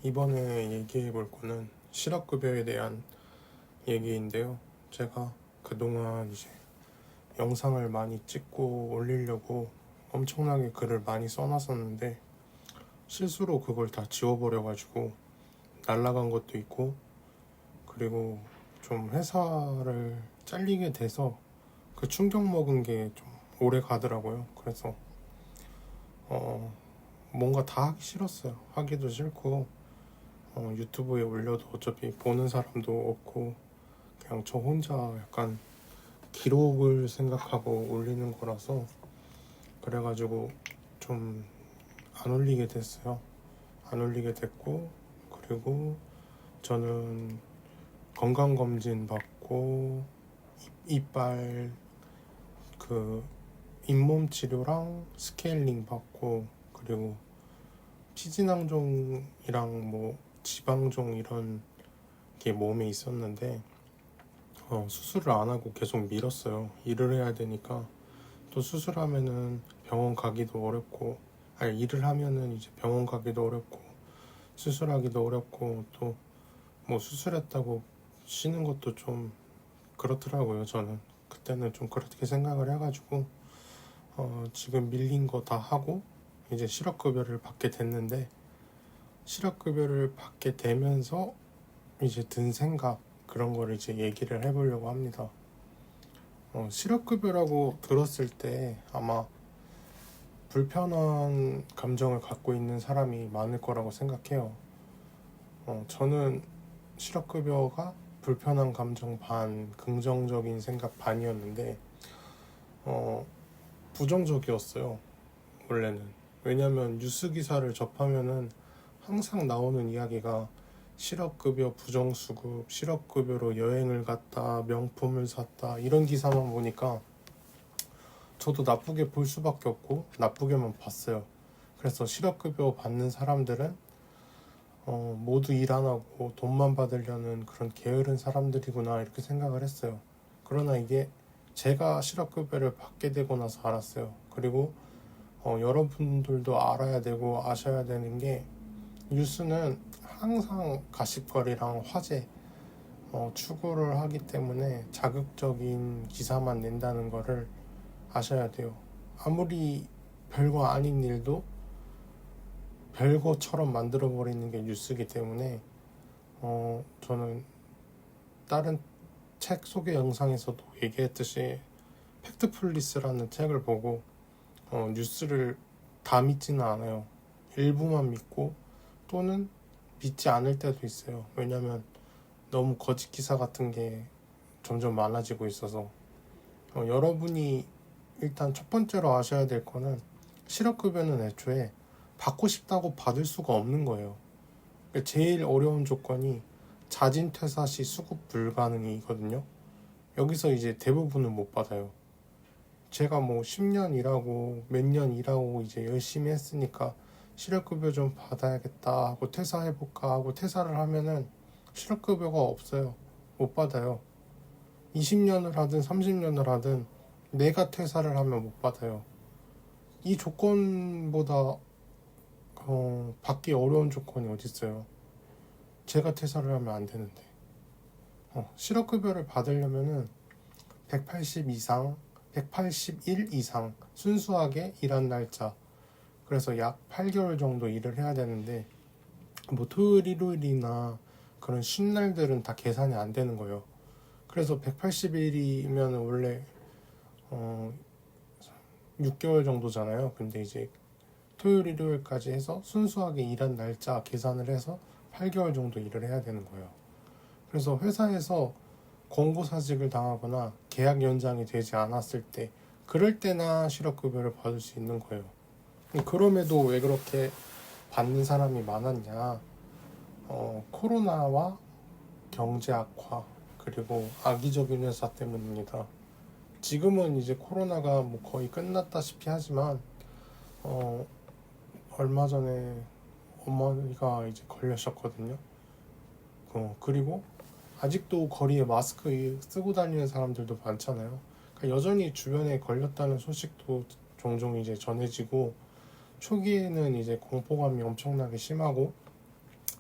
이번에 얘기해 볼 거는 실업급여에 대한 얘기인데요. 제가 그동안 이제 영상을 많이 찍고 올리려고 엄청나게 글을 많이 써놨었는데 실수로 그걸 다 지워버려가지고 날라간 것도 있고, 그리고 좀 회사를 잘리게 돼서 그 충격 먹은 게 좀 오래 가더라고요. 그래서 뭔가 다 하기 싫었어요. 하기도 싫고, 유튜브에 올려도 어차피 보는 사람도 없고, 그냥 저 혼자 약간 기록을 생각하고 올리는 거라서, 그래가지고 좀 안 올리게 됐어요. 안 올리게 됐고, 그리고 저는 건강검진 받고 이빨 그 잇몸 치료랑 스케일링 받고, 그리고 피지낭종이랑 뭐 지방종 이런 게 몸에 있었는데 수술을 안 하고 계속 미뤘어요. 일을 해야 되니까. 또 수술하면은 병원 가기도 어렵고, 아니 일을 하면은 이제 병원 가기도 어렵고 수술하기도 어렵고, 또 뭐 수술했다고 쉬는 것도 좀 그렇더라고요. 저는 그때는 좀 그렇게 생각을 해가지고 지금 밀린 거 다 하고 이제 실업급여를 받게 됐는데, 실업급여를 받게 되면서 이제 든 생각, 그런 거를 이제 얘기를 해보려고 합니다. 실업급여라고 들었을 때 아마 불편한 감정을 갖고 있는 사람이 많을 거라고 생각해요. 저는 실업급여가 불편한 감정 반, 긍정적인 생각 반이었는데 부정적이었어요, 원래는. 왜냐면 뉴스 기사를 접하면은 항상 나오는 이야기가 실업급여 부정수급, 실업급여로 여행을 갔다, 명품을 샀다, 이런 기사만 보니까 저도 나쁘게 볼 수밖에 없고 나쁘게만 봤어요. 그래서 실업급여 받는 사람들은 모두 일 안 하고 돈만 받으려는 그런 게으른 사람들이구나, 이렇게 생각을 했어요. 그러나 이게 제가 실업급여를 받게 되고 나서 알았어요. 그리고 여러분들도 알아야 되고 아셔야 되는 게, 뉴스는 항상 가십거리랑 화제 추구를 하기 때문에 자극적인 기사만 낸다는 거를 아셔야 돼요. 아무리 별거 아닌 일도 별거처럼 만들어버리는 게 뉴스이기 때문에 저는 다른 책 소개 영상에서도 얘기했듯이 팩트플리스라는 책을 보고 뉴스를 다 믿지는 않아요. 일부만 믿고, 또는 믿지 않을 때도 있어요. 왜냐면 너무 거짓 기사 같은 게 점점 많아지고 있어서. 여러분이 일단 첫 번째로 아셔야 될 거는, 실업급여는 애초에 받고 싶다고 받을 수가 없는 거예요. 제일 어려운 조건이 자진퇴사 시 수급 불가능이거든요. 여기서 이제 대부분은 못 받아요. 제가 뭐 10년 일하고 몇 년 일하고 이제 열심히 했으니까 실업급여 좀 받아야겠다 하고 퇴사해볼까 하고 퇴사를 하면은 실업급여가 없어요. 못 받아요. 20년을 하든 30년을 하든 내가 퇴사를 하면 못 받아요. 이 조건보다 받기 어려운 조건이 어디 있어요. 제가 퇴사를 하면 안 되는데. 실업급여를 받으려면은 180 이상, 181 이상 순수하게 일한 날짜, 그래서 약 8개월 정도 일을 해야 되는데, 뭐 토요일, 일요일이나 그런 쉰 날들은 다 계산이 안 되는 거예요. 그래서 180일이면 원래 6개월 정도잖아요. 근데 이제 토요일, 일요일까지 해서 순수하게 일한 날짜 계산을 해서 8개월 정도 일을 해야 되는 거예요. 그래서 회사에서 권고사직을 당하거나 계약 연장이 되지 않았을 때, 그럴 때나 실업급여를 받을 수 있는 거예요. 그럼에도 왜 그렇게 받는 사람이 많았냐? 코로나와 경제 악화, 그리고 악의적인 회사 때문입니다. 지금은 이제 코로나가 뭐 거의 끝났다시피 하지만 얼마 전에 어머니가 이제 걸리셨거든요. 그리고 아직도 거리에 마스크 쓰고 다니는 사람들도 많잖아요. 그러니까 여전히 주변에 걸렸다는 소식도 종종 이제 전해지고, 초기에는 이제 공포감이 엄청나게 심하고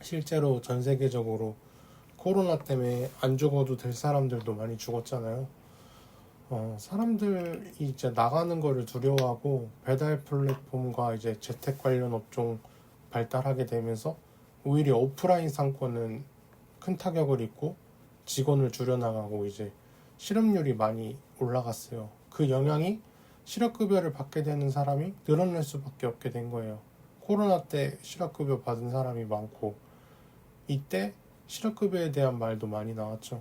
실제로 전 세계적으로 코로나 때문에 안 죽어도 될 사람들도 많이 죽었잖아요. 사람들이 이제 나가는 거를 두려워하고 배달 플랫폼과 이제 재택 관련 업종 발달하게 되면서 오히려 오프라인 상권은 큰 타격을 입고 직원을 줄여나가고 이제 실업률이 많이 올라갔어요. 그 영향이 실업급여를 받게 되는 사람이 늘어날 수밖에 없게 된 거예요. 코로나 때 실업급여 받은 사람이 많고 이때 실업급여에 대한 말도 많이 나왔죠.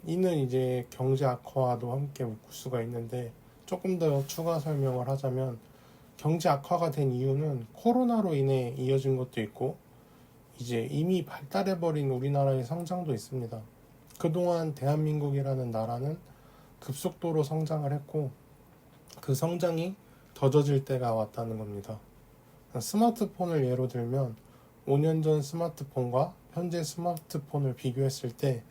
이는 이제 경제 악화와도 함께 묶을 수가 있는데 조금 더 추가 설명을 하자면 경제 악화가 된 이유는 코로나로 인해 이어진 것도 있고 이제 이미 발달해버린 우리나라의 성장도 있습니다. 그동안 대한민국이라는 나라는 급속도로 성장을 했고 그 성장이 더뎌질 때가 왔다는 겁니다. 스마트폰을 예로 들면 5년 전 스마트폰과 현재 스마트폰을 비교했을 때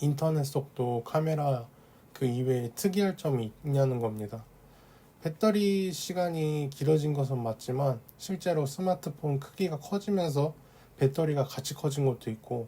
인터넷 속도, 카메라 그 이외에 특이할 점이 있냐는 겁니다. 배터리 시간이 길어진 것은 맞지만 실제로 스마트폰 크기가 커지면서 배터리가 같이 커진 것도 있고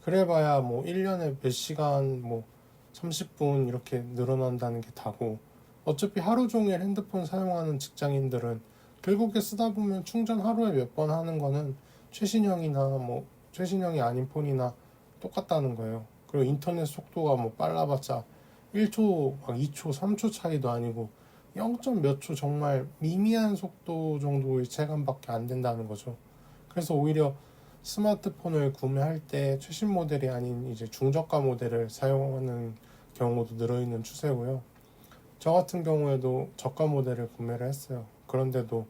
그래봐야 뭐 1년에 몇 시간 뭐 30분 이렇게 늘어난다는 게 다고 어차피 하루 종일 핸드폰 사용하는 직장인들은 결국에 쓰다 보면 충전 하루에 몇 번 하는 거는 최신형이나 뭐 최신형이 아닌 폰이나 똑같다는 거예요. 그리고 인터넷 속도가 뭐 빨라봤자 1초, 막 2초, 3초 차이도 아니고 0. 몇 초 정말 미미한 속도 정도의 체감밖에 안 된다는 거죠. 그래서 오히려 스마트폰을 구매할 때 최신 모델이 아닌 이제 중저가 모델을 사용하는 경우도 늘어있는 추세고요. 저 같은 경우에도 저가 모델을 구매를 했어요. 그런데도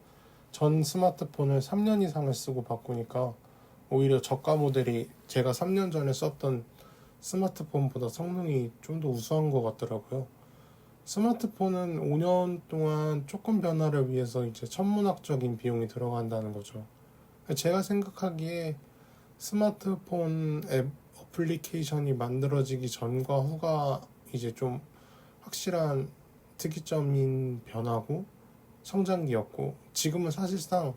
전 스마트폰을 3년 이상을 쓰고 바꾸니까 오히려 저가 모델이 제가 3년 전에 썼던 스마트폰보다 성능이 좀 더 우수한 것 같더라고요. 스마트폰은 5년 동안 조금 변화를 위해서 이제 천문학적인 비용이 들어간다는 거죠. 제가 생각하기에 스마트폰 앱 어플리케이션이 만들어지기 전과 후가 이제 좀 확실한 특이점인 변화고 성장기였고 지금은 사실상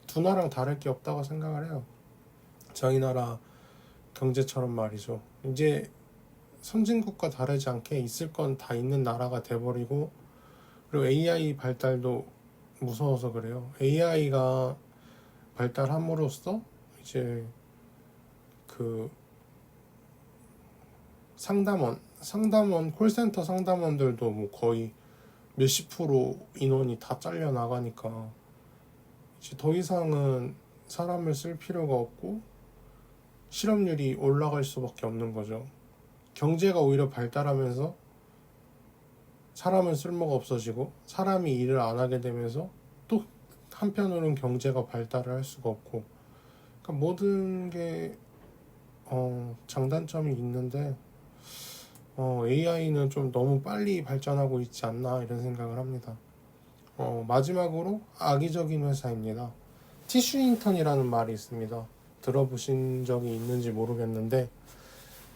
두 나라랑 다를 게 없다고 생각을 해요. 저희 나라 경제처럼 말이죠. 이제 선진국과 다르지 않게 있을 건 다 있는 나라가 돼버리고 그리고 AI 발달도 무서워서 그래요. AI가 발달함으로써 이제 그 상담원 콜센터 상담원들도 뭐 거의 몇십 프로 인원이 다 잘려 나가니까 이제 더 이상은 사람을 쓸 필요가 없고 실업률이 올라갈 수밖에 없는 거죠. 경제가 오히려 발달하면서 사람은 쓸모가 없어지고 사람이 일을 안 하게 되면서 또 한편으로는 경제가 발달을 할 수가 없고 그러니까 모든 게 장단점이 있는데 AI는 좀 너무 빨리 발전하고 있지 않나 이런 생각을 합니다. 마지막으로 악의적인 회사입니다. 티슈 인턴이라는 말이 있습니다. 들어보신 적이 있는지 모르겠는데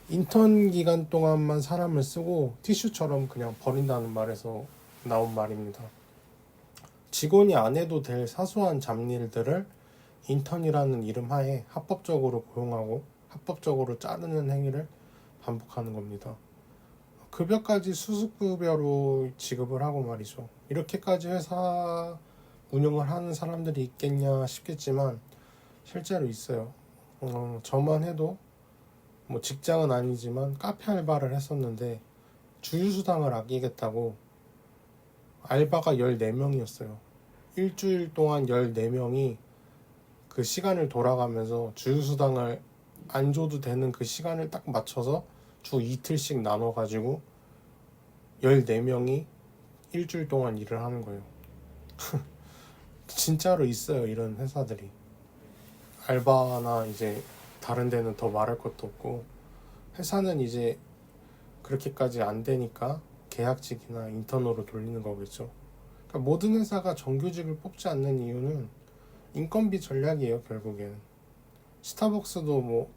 인턴 기간 동안만 사람을 쓰고 티슈처럼 그냥 버린다는 말에서 나온 말입니다. 직원이 안 해도 될 사소한 잡일들을 인턴이라는 이름 하에 합법적으로 고용하고 합법적으로 자르는 행위를 반복하는 겁니다. 급여까지 수수급여로 지급을 하고 말이죠. 이렇게까지 회사 운영을 하는 사람들이 있겠냐 싶겠지만 실제로 있어요. 저만 해도 뭐 직장은 아니지만 카페 알바를 했었는데 주휴수당을 아끼겠다고 알바가 14명이었어요. 일주일 동안 14명이 그 시간을 돌아가면서 주휴수당을 안 줘도 되는 그 시간을 딱 맞춰서 주 이틀씩 나눠가지고 14명이 일주일 동안 일을 하는 거예요. 진짜로 있어요, 이런 회사들이. 알바나 이제 다른 데는 더 말할 것도 없고 회사는 이제 그렇게까지 안 되니까 계약직이나 인턴으로 돌리는 거겠죠. 그러니까 모든 회사가 정규직을 뽑지 않는 이유는 인건비 전략이에요, 결국에는. 스타벅스도 뭐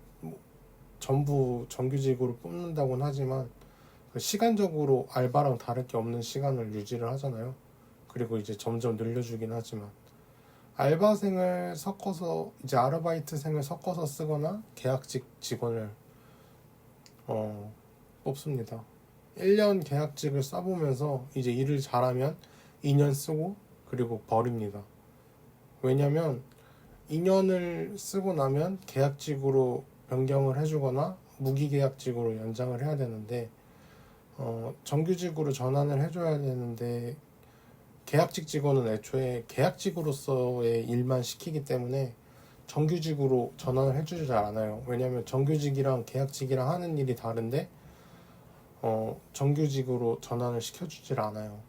전부 정규직으로 뽑는다고는 하지만 시간적으로 알바랑 다를 게 없는 시간을 유지를 하잖아요. 그리고 이제 점점 늘려주긴 하지만 알바생을 섞어서 이제 아르바이트생을 섞어서 쓰거나 계약직 직원을 뽑습니다. 1년 계약직을 써보면서 이제 일을 잘하면 2년 쓰고 그리고 버립니다. 왜냐면 2년을 쓰고 나면 계약직으로 변경을 해주거나 무기계약직으로 연장을 해야 되는데 정규직으로 전환을 해줘야 되는데 계약직 직원은 애초에 계약직으로서의 일만 시키기 때문에 정규직으로 전환을 해주지 않아요. 왜냐하면 정규직이랑 계약직이랑 하는 일이 다른데 정규직으로 전환을 시켜주질 않아요.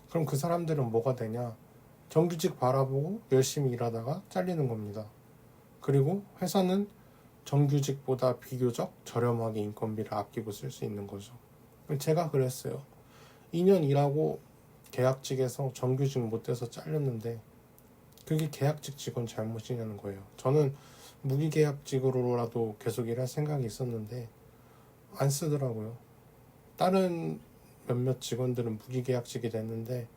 그럼 그 사람들은 뭐가 되냐? 정규직 바라보고 열심히 일하다가 잘리는 겁니다. 그리고 회사는 정규직보다 비교적 저렴하게 인건비를 아끼고 쓸 수 있는 거죠. 제가 그랬어요. 2년 일하고 계약직에서 정규직 못 돼서 잘렸는데 그게 계약직 직원 잘못이냐는 거예요. 저는 무기계약직으로라도 계속 일할 생각이 있었는데 안 쓰더라고요. 다른 몇몇 직원들은 무기계약직이 됐는데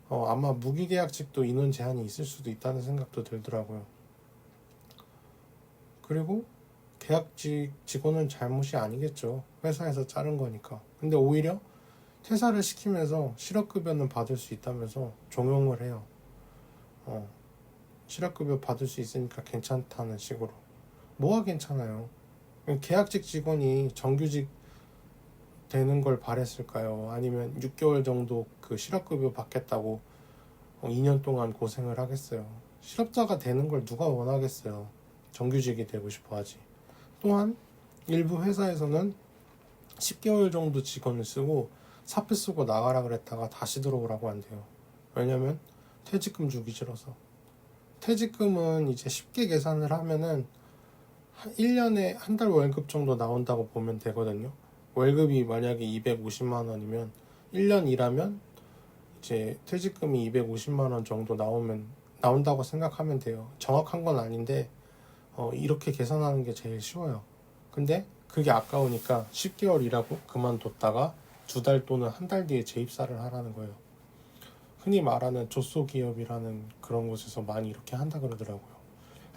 아마 무기계약직도 인원 제한이 있을 수도 있다는 생각도 들더라고요. 그리고 계약직 직원은 잘못이 아니겠죠. 회사에서 자른 거니까. 근데 오히려 퇴사를 시키면서 실업급여는 받을 수 있다면서 종용을 해요. 실업급여 받을 수 있으니까 괜찮다는 식으로. 뭐가 괜찮아요? 계약직 직원이 정규직 되는 걸 바랬을까요? 아니면 6개월 정도 그 실업급여 받겠다고 2년 동안 고생을 하겠어요? 실업자가 되는 걸 누가 원하겠어요? 정규직이 되고 싶어 하지. 또한 일부 회사에서는 10개월 정도 직원을 쓰고 사표 쓰고 나가라 그랬다가 다시 들어오라고 한대요. 왜냐면 퇴직금 주기 싫어서. 퇴직금은 이제 쉽게 계산을 하면은 1년에 한 달 월급 정도 나온다고 보면 되거든요. 월급이 만약에 250만 원이면 1년 일하면 이제 퇴직금이 250만 원 정도 나온다고 생각하면 돼요. 정확한 건 아닌데 이렇게 계산하는 게 제일 쉬워요. 근데 그게 아까우니까 10개월 일하고 그만뒀다가 2달 또는 한 달 뒤에 재입사를 하라는 거예요. 흔히 말하는 조소기업이라는 그런 곳에서 많이 이렇게 한다 그러더라고요.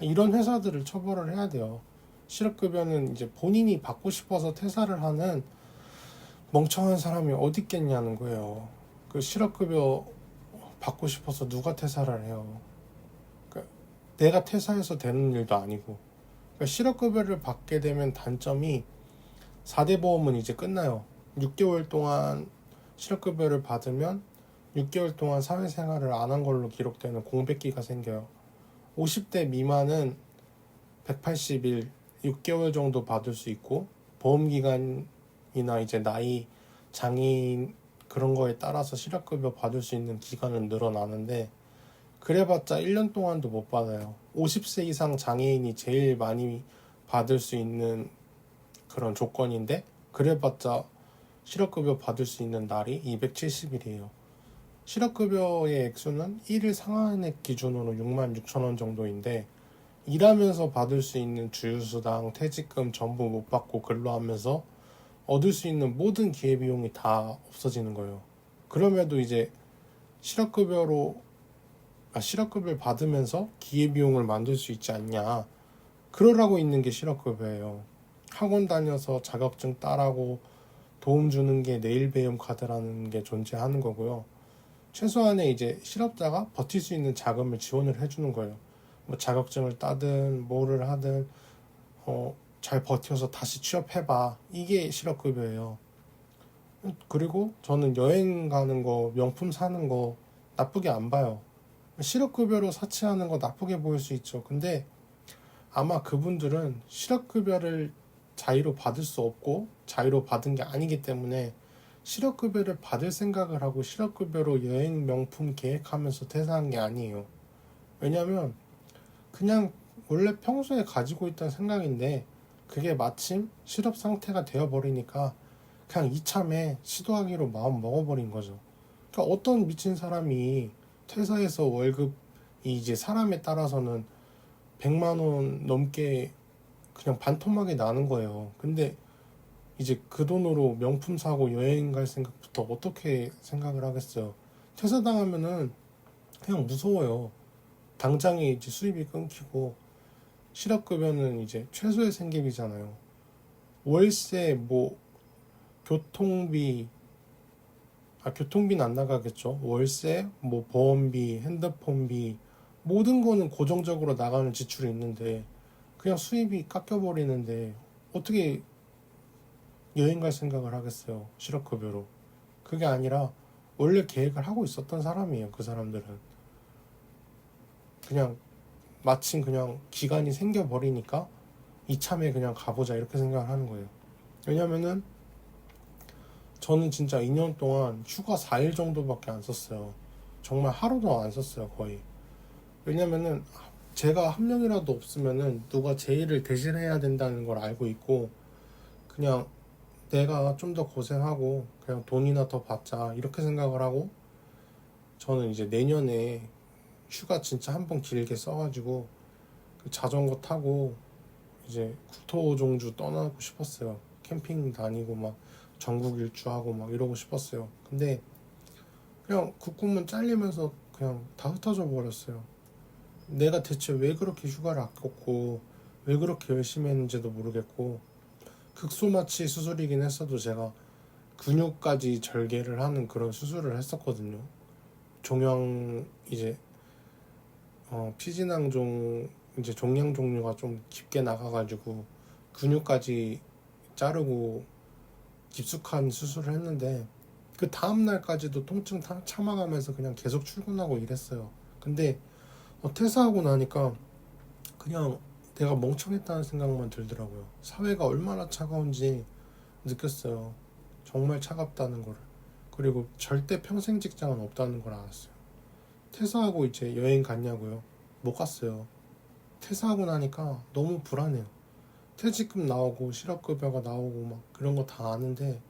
이런 회사들을 처벌을 해야 돼요. 실업급여는 이제 본인이 받고 싶어서 퇴사를 하는 멍청한 사람이 어디 있겠냐는 거예요. 그 실업급여 받고 싶어서 누가 퇴사를 해요? 그러니까 내가 퇴사해서 되는 일도 아니고. 그러니까 실업급여를 받게 되면 단점이 4대 보험은 이제 끝나요. 6개월 동안 실업급여를 받으면 6개월 동안 사회생활을 안 한 걸로 기록되는 공백기가 생겨요. 50대 미만은 180일, 6개월 정도 받을 수 있고 보험기간이나 이제 나이, 장애인 그런 거에 따라서 실업급여 받을 수 있는 기간은 늘어나는데 그래봤자 1년 동안도 못 받아요. 50세 이상 장애인이 제일 많이 받을 수 있는 그런 조건인데 그래봤자 실업급여 받을 수 있는 날이 270일이에요. 실업급여의 액수는 1일 상한액 기준으로 6만 6천 원 정도인데 일하면서 받을 수 있는 주휴수당, 퇴직금 전부 못 받고 근로하면서 얻을 수 있는 모든 기회비용이 다 없어지는 거예요. 그럼에도 이제 실업급여를 받으면서 기회비용을 만들 수 있지 않냐. 그러라고 있는 게 실업급여예요. 학원 다녀서 자격증 따라고 도움 주는 게 내일배움 카드라는 게 존재하는 거고요. 최소한의 이제 실업자가 버틸 수 있는 자금을 지원을 해주는 거예요. 뭐 자격증을 따든 뭐를 하든 잘 버텨서 다시 취업해봐. 이게 실업급여예요. 그리고 저는 여행 가는 거, 명품 사는 거 나쁘게 안 봐요. 실업급여로 사치하는 거 나쁘게 보일 수 있죠. 근데 아마 그분들은 실업급여를 자의로 받을 수 없고 자의로 받은 게 아니기 때문에 실업급여를 받을 생각을 하고 실업급여로 여행 명품 계획하면서 퇴사한 게 아니에요. 왜냐면 그냥 원래 평소에 가지고 있던 생각인데 그게 마침 실업 상태가 되어버리니까 그냥 이참에 시도하기로 마음 먹어버린 거죠. 그러니까 어떤 미친 사람이 퇴사해서 월급이 이제 사람에 따라서는 100만 원 넘게 그냥 반토막이 나는 거예요. 근데 이제 그 돈으로 명품 사고 여행 갈 생각부터 어떻게 생각을 하겠어요. 퇴사당하면은 그냥 무서워요. 당장에 이제 수입이 끊기고 실업급여는 이제 최소의 생계비잖아요. 월세, 뭐 교통비, 교통비는 안 나가겠죠. 월세, 뭐 보험비, 핸드폰비, 모든 거는 고정적으로 나가는 지출이 있는데 그냥 수입이 깎여버리는데 어떻게 여행 갈 생각을 하겠어요, 실업급여로. 그게 아니라 원래 계획을 하고 있었던 사람이에요. 그 사람들은 그냥 마침 그냥 기간이 생겨버리니까 이참에 그냥 가보자 이렇게 생각을 하는 거예요. 왜냐면은 저는 진짜 2년 동안 휴가 4일 정도밖에 안 썼어요. 정말 하루도 안 썼어요, 거의. 왜냐면은 제가 한 명이라도 없으면은 누가 제 일을 대신해야 된다는 걸 알고 있고, 그냥 내가 좀 더 고생하고 그냥 돈이나 더 받자 이렇게 생각을 하고, 저는 이제 내년에 휴가 진짜 한 번 길게 써가지고 그 자전거 타고 이제 국토종주 떠나고 싶었어요. 캠핑 다니고 막 전국 일주하고 막 이러고 싶었어요. 근데 그냥 그 꿈은 잘리면서 그냥 다 흩어져 버렸어요. 내가 대체 왜 그렇게 휴가를 아꼈고 왜 그렇게 열심히 했는지도 모르겠고, 극소마취 수술이긴 했어도 제가 근육까지 절개를 하는 그런 수술을 했었거든요. 종양 이제 피진낭종 이제 종양 종류가 좀 깊게 나가가지고 근육까지 자르고 깊숙한 수술을 했는데, 그 다음 날까지도 통증 참아가면서 그냥 계속 출근하고 일했어요. 근데 퇴사하고 나니까 그냥 내가 멍청했다는 생각만 들더라고요. 사회가 얼마나 차가운지 느꼈어요. 정말 차갑다는 거를. 그리고 절대 평생 직장은 없다는 걸 알았어요. 퇴사하고 이제 여행 갔냐고요? 못 갔어요. 퇴사하고 나니까 너무 불안해요. 퇴직금 나오고 실업급여가 나오고 막 그런 거 다 아는데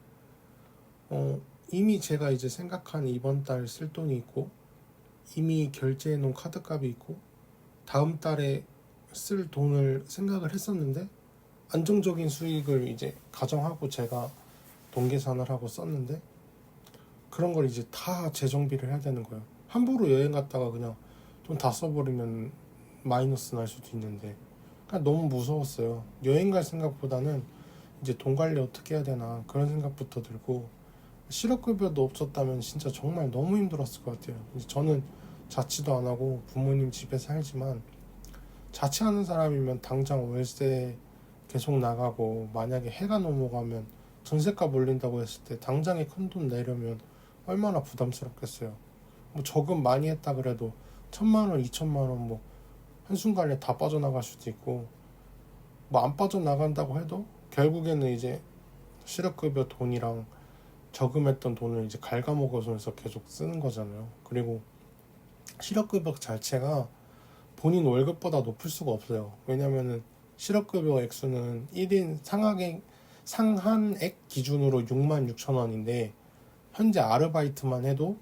이미 제가 이제 생각한 이번 달 쓸 돈이 있고, 이미 결제해 놓은 카드값이 있고, 다음 달에 쓸 돈을 생각을 했었는데, 안정적인 수익을 이제 가정하고 제가 돈 계산을 하고 썼는데, 그런 걸 이제 다 재정비를 해야 되는 거예요. 함부로 여행 갔다가 그냥 돈 다 써버리면 마이너스 날 수도 있는데, 그냥 너무 무서웠어요. 여행 갈 생각보다는 이제 돈 관리 어떻게 해야 되나 그런 생각부터 들고, 실업급여도 없었다면 진짜 정말 너무 힘들었을 것 같아요. 이제 저는 자취도 안 하고 부모님 집에 살지만, 자취하는 사람이면 당장 월세 계속 나가고, 만약에 해가 넘어가면 전세값 올린다고 했을 때 당장에 큰 돈 내려면 얼마나 부담스럽겠어요. 뭐 저금 많이 했다 그래도 1,000만 원, 2,000만 원 뭐 한순간에 다 빠져나갈 수도 있고, 뭐 안 빠져나간다고 해도 결국에는 이제 실업급여 돈이랑 저금했던 돈을 이제 갉아먹어서 계속 쓰는 거잖아요. 그리고 실업급여 자체가 본인 월급보다 높을 수가 없어요. 왜냐면은 실업급여 액수는 1인 상한액 기준으로 66,000원인데, 현재 아르바이트만 해도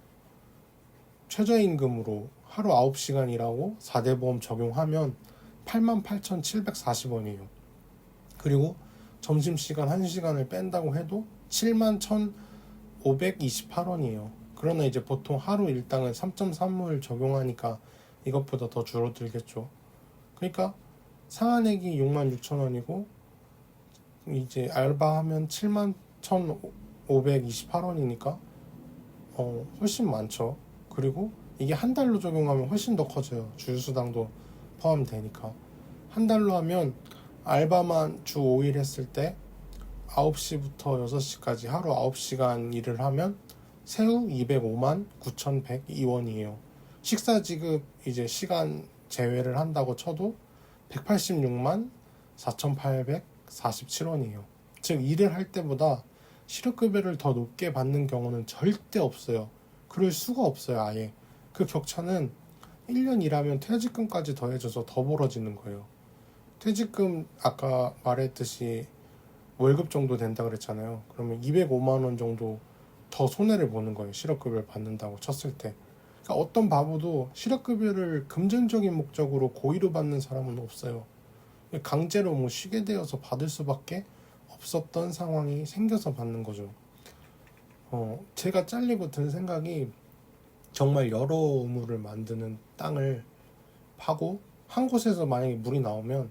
최저임금으로 하루 9시간 일하고 4대 보험 적용하면 88,740원이에요. 그리고 점심시간 1시간을 뺀다고 해도 71,528원이에요. 그러나 이제 보통 하루 일당은 3.3을 적용하니까 이것보다 더 줄어들겠죠. 그러니까 상한액이 66,000원이고 이제 알바하면 71,528원이니까 훨씬 많죠. 그리고 이게 한 달로 적용하면 훨씬 더 커져요. 주휴수당도 포함되니까. 한 달로 하면 알바만 주 5일 했을 때 9시부터 6시까지 하루 9시간 일을 하면 세후 205만 9,102원이에요. 식사 지급 이제 시간 제외를 한다고 쳐도 186만 4,847원이에요. 즉 일을 할 때보다 실업급여를 더 높게 받는 경우는 절대 없어요. 그럴 수가 없어요, 아예. 그 격차는 1년 일하면 퇴직금까지 더해져서 더 벌어지는 거예요. 퇴직금 아까 말했듯이 월급 정도 된다 그랬잖아요. 그러면 205만 원 정도 더 손해를 보는 거예요. 실업급여를 받는다고 쳤을 때. 그러니까 어떤 바보도 실업급여를 금전적인 목적으로 고의로 받는 사람은 없어요. 강제로 뭐 쉬게 되어서 받을 수밖에 없었던 상황이 생겨서 받는 거죠. 제가 잘리고 든 생각이, 정말 여러 우물을 만드는 땅을 파고 한 곳에서 만약에 물이 나오면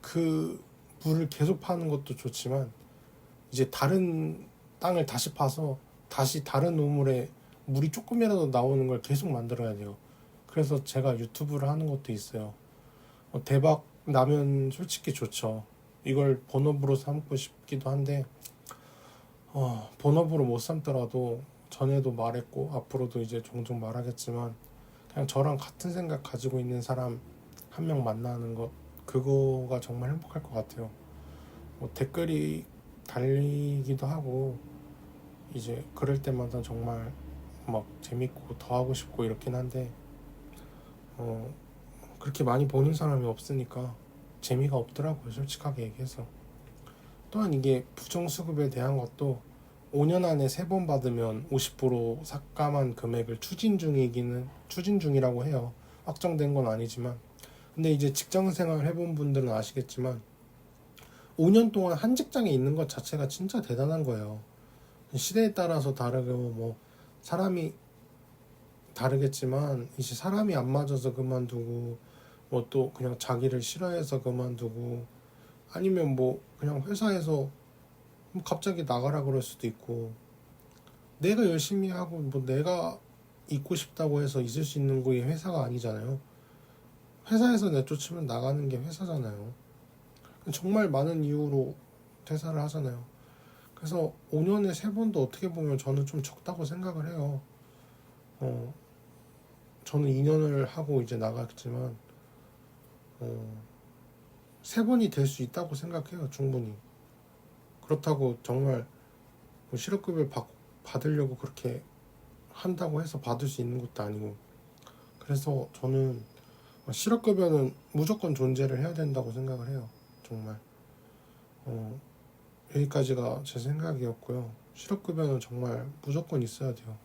그 물을 계속 파는 것도 좋지만 이제 다른 땅을 다시 파서 다시 다른 우물에 물이 조금이라도 나오는 걸 계속 만들어야 돼요. 그래서 제가 유튜브를 하는 것도 있어요. 대박 나면 솔직히 좋죠. 이걸 본업으로 삼고 싶기도 한데 본업으로 못 삼더라도 전에도 말했고 앞으로도 이제 종종 말하겠지만 그냥 저랑 같은 생각 가지고 있는 사람 한 명 만나는 것 그거가 정말 행복할 것 같아요. 댓글이 달리기도 하고 이제 그럴 때마다 정말 막 재밌고 더 하고 싶고 이렇긴 한데 그렇게 많이 보는 사람이 없으니까 재미가 없더라고요, 솔직하게 얘기해서. 또한 이게 부정수급에 대한 것도 5년 안에 3번 받으면 50% 삭감한 금액을 추진 중이라고 해요. 확정된 건 아니지만. 근데 이제 직장생활 해본 분들은 아시겠지만 5년 동안 한 직장에 있는 것 자체가 진짜 대단한 거예요. 시대에 따라서 다르고 뭐 사람이 다르겠지만 이제 사람이 안 맞아서 그만두고 뭐 또 그냥 자기를 싫어해서 그만두고 아니면 뭐 그냥 회사에서 갑자기 나가라 그럴 수도 있고 내가 열심히 하고 뭐 내가 있고 싶다고 해서 있을 수 있는 곳이 회사가 아니잖아요. 회사에서 내쫓으면 나가는 게 회사잖아요. 정말 많은 이유로 퇴사를 하잖아요. 그래서 5년에 3번도 어떻게 보면 저는 좀 적다고 생각을 해요. 저는 2년을 하고 이제 나갔지만 3번이 될 수 있다고 생각해요. 충분히. 그렇다고 정말 뭐 실업급여를 받으려고 그렇게 한다고 해서 받을 수 있는 것도 아니고 그래서 저는 실업급여는 무조건 존재를 해야 된다고 생각을 해요. 정말 여기까지가 제 생각이었고요. 실업급여는 정말 무조건 있어야 돼요.